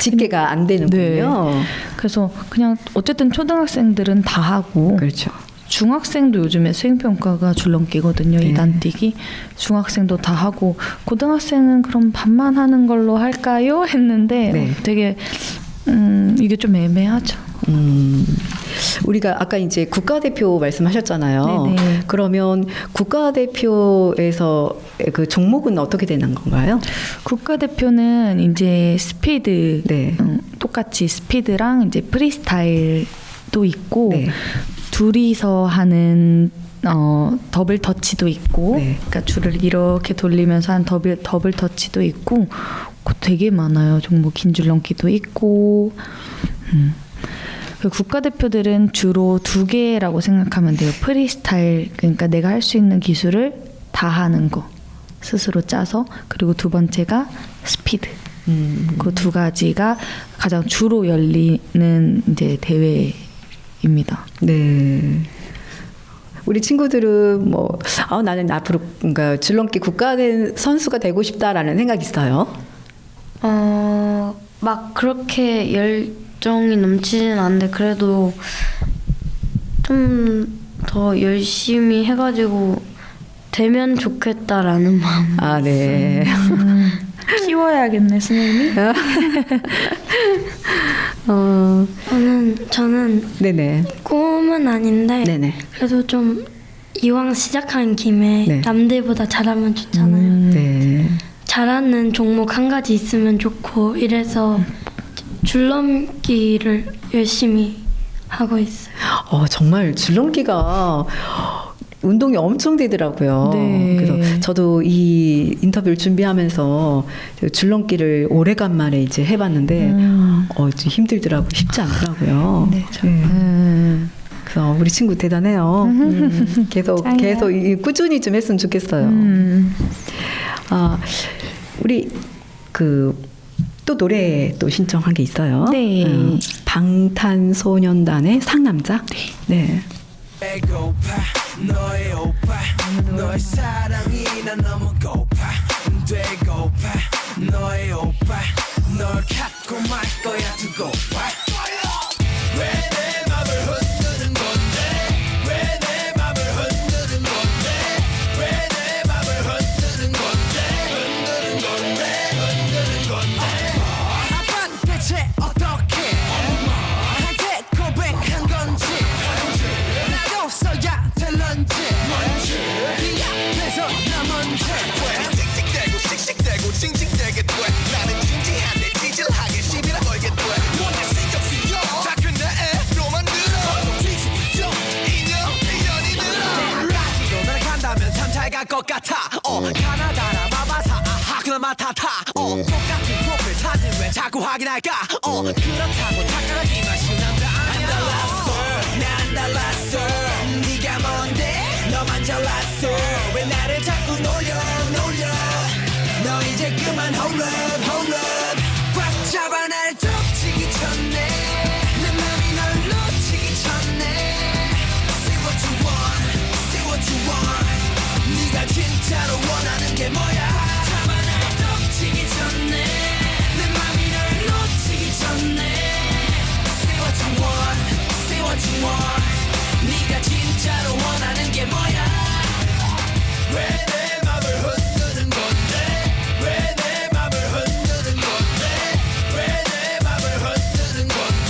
집계가 안 되는군요. 네. 그래서 그냥 어쨌든 초등학생들은 다 하고 그렇죠. 중학생도 요즘에 수행평가가 줄넘기거든요. 네. 2단 뛰기. 중학생도 다 하고 고등학생은 그럼 반만 하는 걸로 할까요? 했는데 네. 되게 이게 좀 애매하죠. 우리가 아까 이제 국가대표 말씀하셨잖아요. 네네. 그러면 국가대표에서 그 종목은 어떻게 되는 건가요? 국가대표는 이제 스피드 네. 똑같이 스피드랑 이제 프리스타일도 있고 네. 둘이서 하는 더블 터치도 있고 네. 그러니까 줄을 이렇게 돌리면서 한 더블 터치도 있고 그거 되게 많아요. 종목 긴 줄넘기도 있고 그 국가대표들은 주로 2개라고 생각하면 돼요. 프리스타일 그러니까 내가 할 수 있는 기술을 다 하는 거 스스로 짜서 그리고 두 번째가 스피드 그 2가지가 가장 주로 열리는 이제 대회입니다. 네. 우리 친구들은 뭐 나는 앞으로 그러니까 줄넘기 국가대 선수가 되고 싶다라는 생각이 있어요. 막 그렇게 열정이 넘치진 않는데 그래도 좀 더 열심히 해가지고 되면 좋겠다라는 마음. 아, 네. 키워야겠네, 선생님. 저는 네네. 꿈은 아닌데 네네. 그래도 좀 이왕 시작한 김에 네. 남들보다 잘하면 좋잖아요. 네. 잘하는 종목 한 가지 있으면 좋고 이래서 줄넘기를 열심히 하고 있어요. 정말 줄넘기가 운동이 엄청 되더라고요. 네. 그래서 저도 이 인터뷰를 준비하면서 줄넘기를 오래간만에 이제 해봤는데 좀 힘들더라고요. 쉽지 않더라고요. 네, 그래서 우리 친구 대단해요. 계속 꾸준히 좀 했으면 좋겠어요. 우리 또 노래 또 신청한 게 있어요. 네. 방탄소년단의 상남자. 네. 배고파 너의 오빠 너의 사랑이 난 너무 고파 되고파 너의 오빠 널 갖고 말 거야 두고파 왜 내 맘을 흔드는 건데 왜 내 맘을 흔드는 건데 왜 내 맘을 흔드는 건데 흔드는 건데 아빠는 대체 어떻게 나한테 고백한 건지 나도 없어야 될런지 네 앞에서 나 먼저 칙칙대고 씩씩대고 징징대게 돼 나는 진지한데 찌질하게 시비나 걸게 돼 뭔데 신경 쓰여 다 끝내 애로만 들어 뒤집죠 인연이 늘어 라지로 나를 간다면 참 잘 갈 것 같아 가나다라 마마사 아하 그날 맡아타 똑같은 프로필 사진 왜 자꾸 확인할까 그렇다고 착각하기만 쉬운다 안 달랐어 난 달랐어 네가 뭔데 너만 잘났어 왜 나를 자꾸 놀려 너 이제 그만 hold up 꽉 잡아 날 덮치기 전에 내 맘이 널 놓치기 전에 Say what you want 네가 진짜로 원하는 게 뭐야 잡아 날 덮치기 전에 내 맘이 널 놓치기 전에 Say what you want 네가 진짜로 원하는 게 뭐야 왜 내 맘을 흔드는 건데 왜 내 맘을 흔드는 건데 왜 내 맘을 흔드는 건데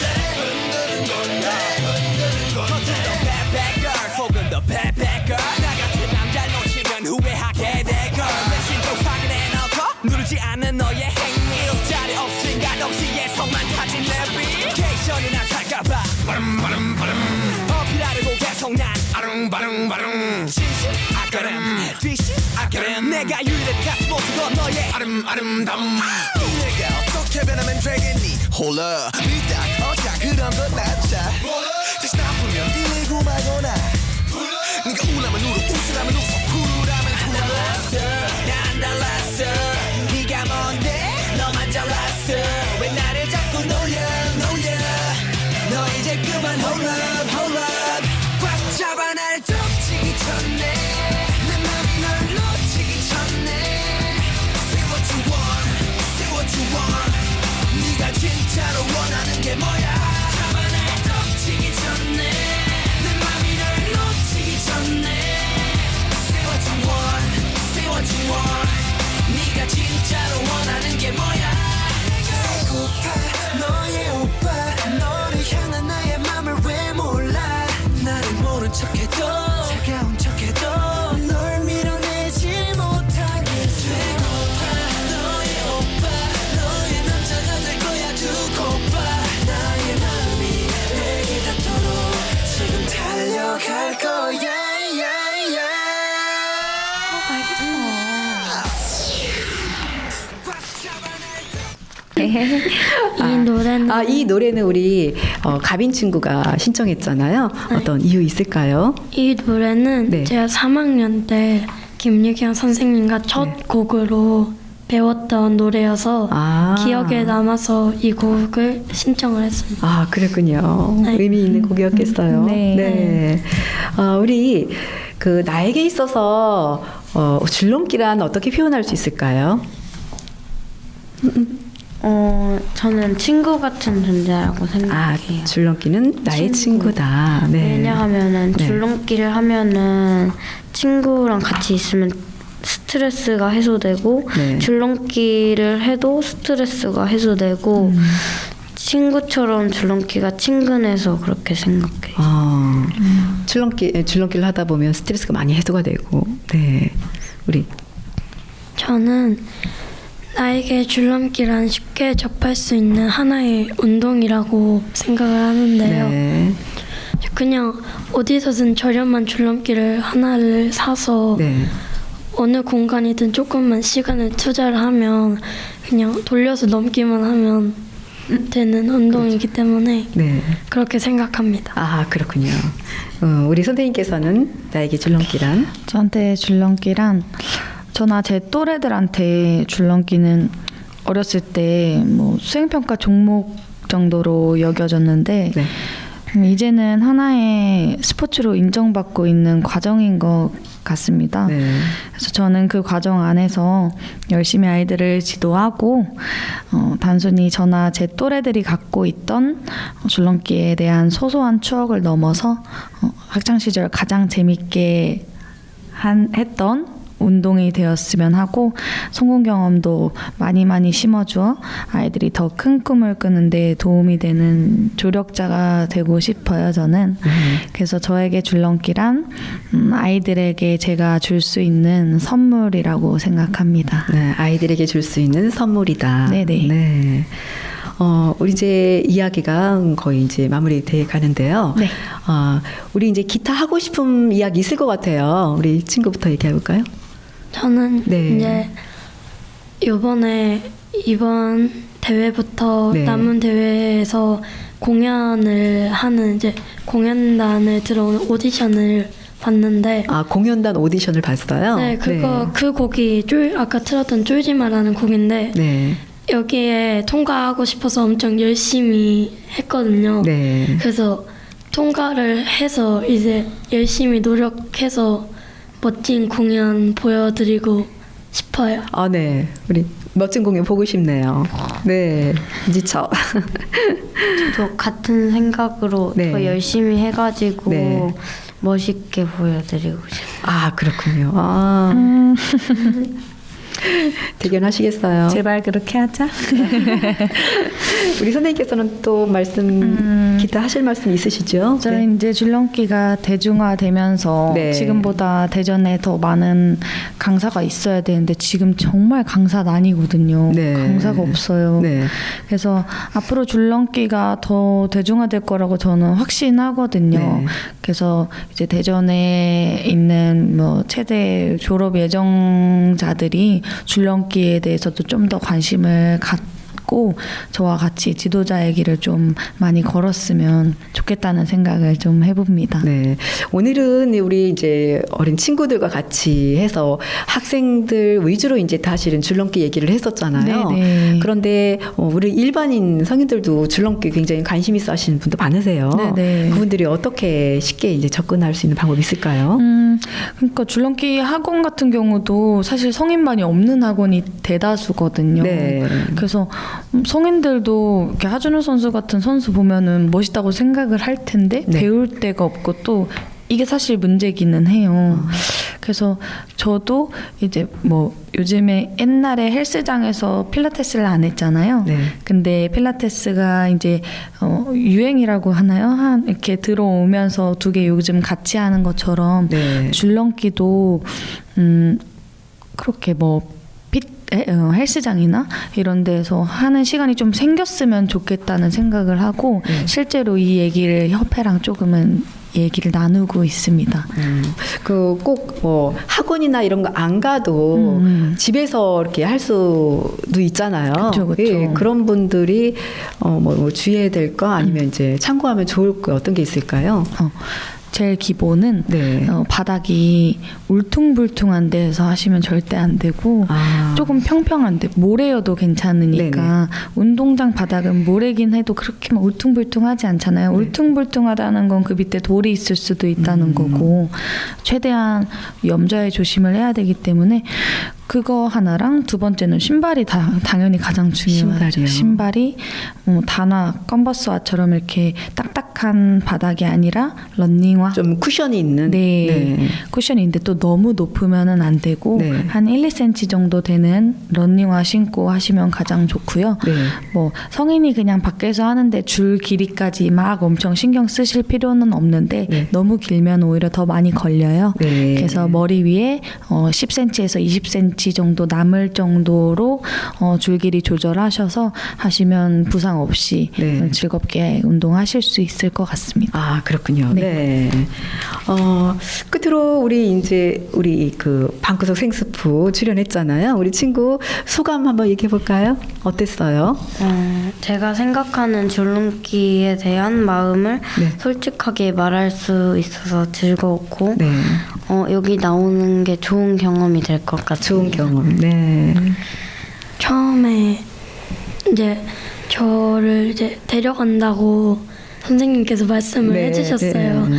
겉은 더 bad bad girl 속은 더 bad bad girl 나 같은 남자를 놓치면 후회하게 될 걸 내심도 확인해놓고 누르지 않는 너의 행위 옆자리 없으니까 동시에 성만 타진 내 리케이션이 난 살까봐 어필하려고 계속 난 아릉바릉바릉 진심 아까름 뒤심 아까름 내가 유일한 같은 모습은 너의 아름다움 내가 어떻게 변하면 되겠니 홀라 믿다 어자 그런 건 낫자 다시 나쁘면 이고 말거나 네가 우라면 울어 웃으라면 웃어 쿨하면 달랐어 난 달랐어 네가 뭔데 너만 잘났어 왜 나를 자꾸 놀려 너 이제 그만 hold up 꽉 잡아 날 덮치기 전에 내 맘이 널 놓치기 전에 Say what you want 네가 진짜로 원하는 게 뭐야 잡아 날 덮치기 전에 내 맘이 널 놓치기 전에 Say what you want 네가 진짜로 원하는 게 뭐야 배고파 너의 오빠 너를 향한 나의 맘을 왜 몰라 나를 모른 척해도 차가운 척해도 널 밀어내지 못하겠어 배고파 너의 오빠 너의 남자가 될 거야 두고 봐 나의 마음이 내게 닿도록 지금 달려갈 거야 이 노래는 우리 가빈 친구가 신청했잖아요. 어떤 이유 있을까요? 이 노래는 네. 제가 3학년 때 김유경 선생님과 첫 곡으로 배웠던 노래여서 기억에 남아서 이 곡을 신청을 했습니다. 아, 그랬군요. 네. 의미 있는 곡이었겠어요. 네. 우리 나에게 있어서 줄넘기란 어떻게 표현할 수 있을까요? 저는 친구 같은 존재라고 생각해요. 줄넘기는 나의 친구다. 네. 왜냐하면은 네. 줄넘기를 하면은 친구랑 같이 있으면 스트레스가 해소되고 네. 줄넘기를 해도 스트레스가 해소되고 친구처럼 줄넘기가 친근해서 그렇게 생각해요. 줄넘기를 하다 보면 스트레스가 많이 해소가 되고. 네. 우리 저는 나에게 줄넘기란 쉽게 접할 수 있는 하나의 운동이라고 생각을 하는데요. 네. 그냥 어디서든 저렴한 줄넘기를 하나를 사서 네. 어느 공간이든 조금만 시간을 투자를 하면 그냥 돌려서 넘기만 하면 되는 운동이기 때문에 네. 그렇게 생각합니다. 아, 그렇군요. 우리 선생님께서는 나에게 줄넘기란? 저한테 줄넘기란 저나 제 또래들한테 줄넘기는 어렸을 때 뭐 수행평가 종목 정도로 여겨졌는데 네. 이제는 하나의 스포츠로 인정받고 있는 과정인 것 같습니다. 네. 그래서 저는 그 과정 안에서 열심히 아이들을 지도하고 단순히 저나 제 또래들이 갖고 있던 줄넘기에 대한 소소한 추억을 넘어서 학창 시절 가장 재밌게 했던 운동이 되었으면 하고 성공 경험도 많이 심어주어 아이들이 더 큰 꿈을 꾸는데 도움이 되는 조력자가 되고 싶어요. 저는 그래서 저에게 줄넘기란 아이들에게 제가 줄 수 있는 선물이라고 생각합니다. 네, 아이들에게 줄 수 있는 선물이다. 네네. 네. 우리 이제 이야기가 거의 이제 마무리돼 가는데요. 네. 우리 이제 기타 하고 싶은 이야기 있을 것 같아요. 우리 친구부터 얘기해 볼까요? 저는 네. 이제 이번 대회부터 네. 남은 대회에서 공연을 하는 이제 공연단을 들어오는 오디션을 봤는데 공연단 오디션을 봤어요. 네, 그 곡이 아까 틀었던 쫄지마라는 곡인데 네. 여기에 통과하고 싶어서 엄청 열심히 했거든요. 네. 그래서 통과를 해서 이제 열심히 노력해서 멋진 공연 보여드리고 싶어요. 네. 우리 멋진 공연 보고 싶네요. 네. 지쳐. 저도 같은 생각으로 네. 더 열심히 해가지고 네. 멋있게 보여드리고 싶어요. 그렇군요. 대견하시겠어요. 제발 그렇게 하자. 우리 선생님께서는 또 기타 하실 말씀 있으시죠? 저는 이제 줄넘기가 대중화되면서 네. 지금보다 대전에 더 많은 강사가 있어야 되는데 지금 정말 강사난이거든요. 네. 강사가 없어요. 네. 그래서 앞으로 줄넘기가 더 대중화될 거라고 저는 확신하거든요. 네. 그래서 이제 대전에 있는 뭐 최대 졸업 예정자들이 줄넘기에 대해서도 좀 더 관심을 갖고 저와 같이 지도자의 길을 좀 많이 걸었으면 좋겠다는 생각을 좀 해봅니다. 네. 오늘은 우리 이제 어린 친구들과 같이 해서 학생들 위주로 이제 사실은 줄넘기 얘기를 했었잖아요. 네네. 그런데 우리 일반인 성인들도 줄넘기 굉장히 관심 있어 하시는 분도 많으세요. 네네. 그분들이 어떻게 쉽게 이제 접근할 수 있는 방법이 있을까요? 그러니까 줄넘기 학원 같은 경우도 사실 성인반이 없는 학원이 대다수거든요. 네. 그래서 성인들도 이렇게 하준우 선수 같은 선수 보면은 멋있다고 생각을 할 텐데 네. 배울 데가 없고 또 이게 사실 문제기는 해요. 그래서 저도 이제 뭐 요즘에 옛날에 헬스장에서 필라테스를 안 했잖아요. 네. 근데 필라테스가 이제 유행이라고 하나요? 이렇게 들어오면서 두 개 요즘 같이 하는 것처럼 네. 줄넘기도 그렇게 뭐 헬스장이나 이런 데서 하는 시간이 좀 생겼으면 좋겠다는 생각을 하고 실제로 이 얘기를 협회랑 조금은 얘기를 나누고 있습니다. 꼭 뭐 학원이나 이런 거 안 가도 집에서 이렇게 할 수도 있잖아요. 그쵸. 예, 그런 분들이 뭐 주의해야 될 거 아니면 이제 참고하면 좋을 거 어떤 게 있을까요? 제일 기본은 네. 바닥이 울퉁불퉁한 데에서 하시면 절대 안 되고 조금 평평한 데 모래여도 괜찮으니까 운동장 바닥은 모래긴 해도 그렇게 막 울퉁불퉁하지 않잖아요. 울퉁불퉁하다는 건 그 밑에 돌이 있을 수도 있다는 거고 최대한 염좌에 조심을 해야 되기 때문에 그거 하나랑 두 번째는 신발이 당연히 가장 중요하죠. 신발이요. 신발이 다나 컨버스화처럼 이렇게 딱딱한 바닥이 아니라 런닝화 좀 쿠션이 있는. 네. 쿠션이 있는데 또 너무 높으면은 안 되고 네. 한 1, 2cm 정도 되는 런닝화 신고 하시면 가장 좋고요. 네. 뭐 성인이 그냥 밖에서 하는데 줄 길이까지 막 엄청 신경 쓰실 필요는 없는데 네. 너무 길면 오히려 더 많이 걸려요. 네. 그래서 머리 위에 10cm에서 20cm 정도 남을 정도로 줄 길이 조절하셔서 하시면 부상 없이 네. 즐겁게 운동하실 수 있을 것 같습니다. 그렇군요. 네. 끝으로 우리 그 방구석 생스프 출연했잖아요. 우리 친구 소감 한번 얘기해 볼까요? 어땠어요? 제가 생각하는 줄넘기에 대한 마음을 네. 솔직하게 말할 수 있어서 즐거웠고 네. 여기 나오는 게 좋은 경험이 될 것 같아요. 좋은 경험. 네. 처음에 이제 저를 이제 데려간다고 선생님께서 말씀을 네, 해주셨어요. 네.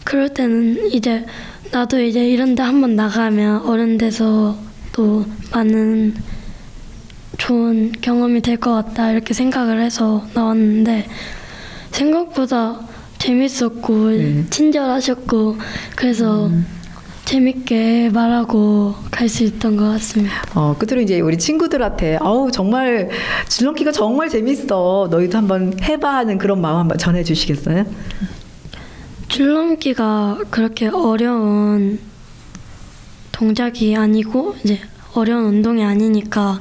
그럴 때는 이제 나도 이제 이런데 한번 나가면 어른 돼서 또 많은 좋은 경험이 될 것 같다 이렇게 생각을 해서 나왔는데 생각보다 재밌었고 네. 친절하셨고 그래서 재밌게 말하고 갈 수 있던 것 같습니다. 끝으로 이제 우리 친구들한테 정말 줄넘기가 정말 재밌어. 너희도 한번 해봐 하는 그런 마음 한번 전해주시겠어요? 줄넘기가 그렇게 어려운 동작이 아니고 이제 어려운 운동이 아니니까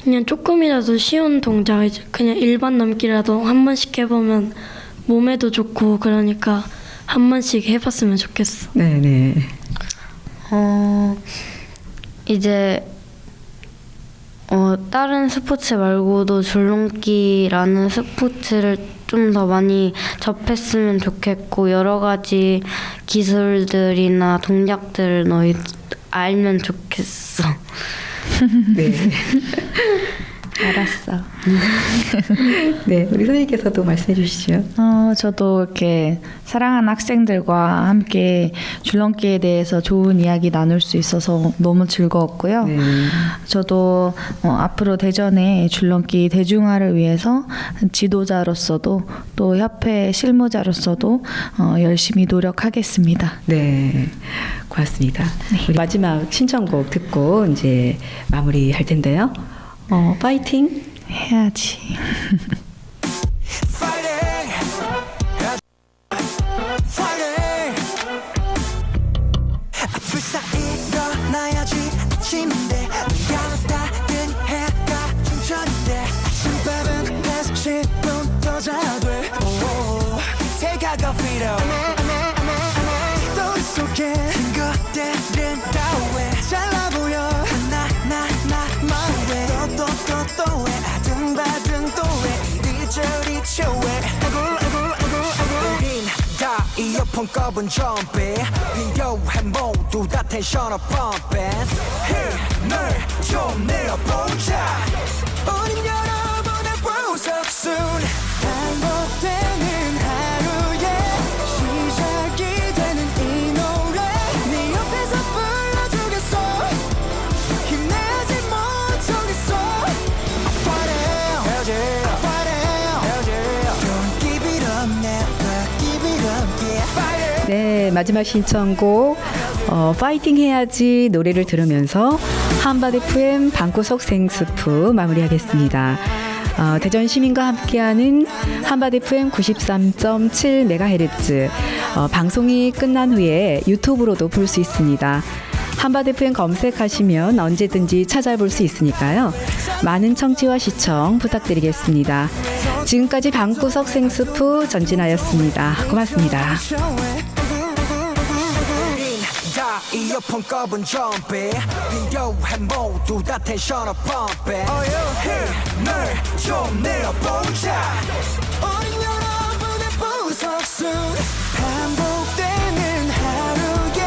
그냥 조금이라도 쉬운 동작 이제 그냥 일반 넘기라도 한 번씩 해보면 몸에도 좋고 그러니까 한 번씩 해봤으면 좋겠어. 네네. 이제 다른 스포츠 말고도 줄넘기라는 스포츠를 좀 더 많이 접했으면 좋겠고 여러 가지 기술들이나 동작들을 너희 알면 좋겠어. 네. 알았어. 네, 우리 선생님께서도 말씀해 주시죠. 저도 이렇게 사랑하는 학생들과 함께 줄넘기에 대해서 좋은 이야기 나눌 수 있어서 너무 즐거웠고요. 네. 저도 앞으로 대전의 줄넘기 대중화를 위해서 지도자로서도 또 협회 실무자로서도 열심히 노력하겠습니다. 네, 고맙습니다. 우리 마지막 신청곡 듣고 이제 마무리할 텐데요. 파이팅! 해야지. Fighting, fighting. 불사 일어나야지 아침인데 눈 닫은 해가 중천인데 아침밥은 계속 10분 더 자야 돼. Take out the freedom. 또 속에 것들은 다 왜 잘나 보여 하나나나 말해 또왜 아등바등 또왜 이리저리 쳐왜 우린 다 이어폰 꼽은 좀비 필요해 모두 다 텐션업 펌핑 힘을 좀 내어보자 우린 여러분의 보석순 반복되는 하루에 시작이 되는 이 노래 네 옆에서 불러주겠어 힘내지 못하겠어 Fighting, fighting, don't give it up, never give it up, yeah. Fighting. 네, 마지막 신청곡 파이팅 해야지 노래를 들으면서 한밭 FM 방구석 생스프 마무리하겠습니다. 대전 시민과 함께하는 한밭 FM 93.7MHz 방송이 끝난 후에 유튜브로도 볼 수 있습니다. 한밭 FM 검색하시면 언제든지 찾아볼 수 있으니까요. 많은 청취와 시청 부탁드리겠습니다. 지금까지 방구석 생스프 전진아였습니다. 고맙습니다. 다 이어폰 꼽은 좀비 필요해 모두 다 텐션업 펌핑 힘을 좀 내어보자 우린 여러분의 보석순 반복되는 하루에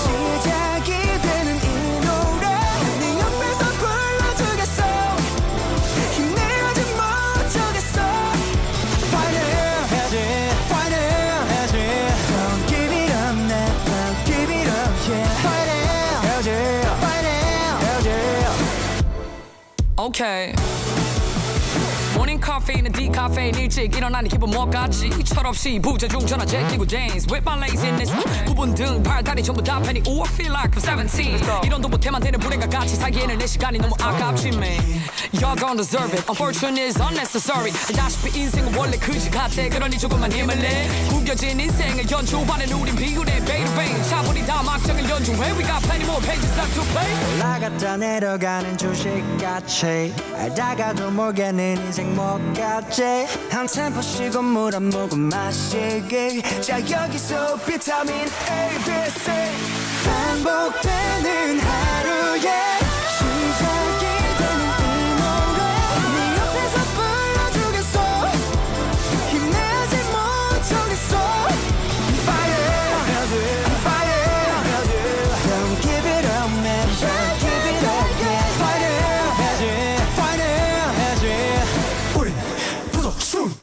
시작이 되는 이 노래 네 옆에서 불러주겠어 힘내지 못하겠어 Fighting 해야지 Fighting 해야지 Don't give it up never give it up yeah Fighting 해야지 Fighting 해야지 Okay. 모닝 카페인은 디카페인 일찍 일어나니 기분 뭐같지 철없이 부재중 전화 제끼고 dance with my laziness 부분 등 팔다리 전부 다 팬이 Ooh I feel like I'm 17 이런도 못해만 되는 불행과 같이 살기에는 내 시간이 너무 아깝지 man Y'all gon' deserve it Unfortunate is unnecessary 알다시피 인생은 원래 그지 같아 그러니 조금만 힘을 내 구겨진 인생을 연주하는 우린 비운의 베이베인 차분히 다 막정을 연주해 We got plenty more pages left to play 올라갔다 내려가는 주식같이 알다가도 모르겠는 인생 뭐같지 한 템포 쉬고 물 한 모금 마시기 자 여기서 비타민 A, B, C 반복되는 하루에 시작이 되는 이 노래 네 옆에서 불러주겠어 힘내지 못하겠어 Fire, fire, don't give it up man, don't give it up yeah Fire, 해야지, fire, 해야지 춤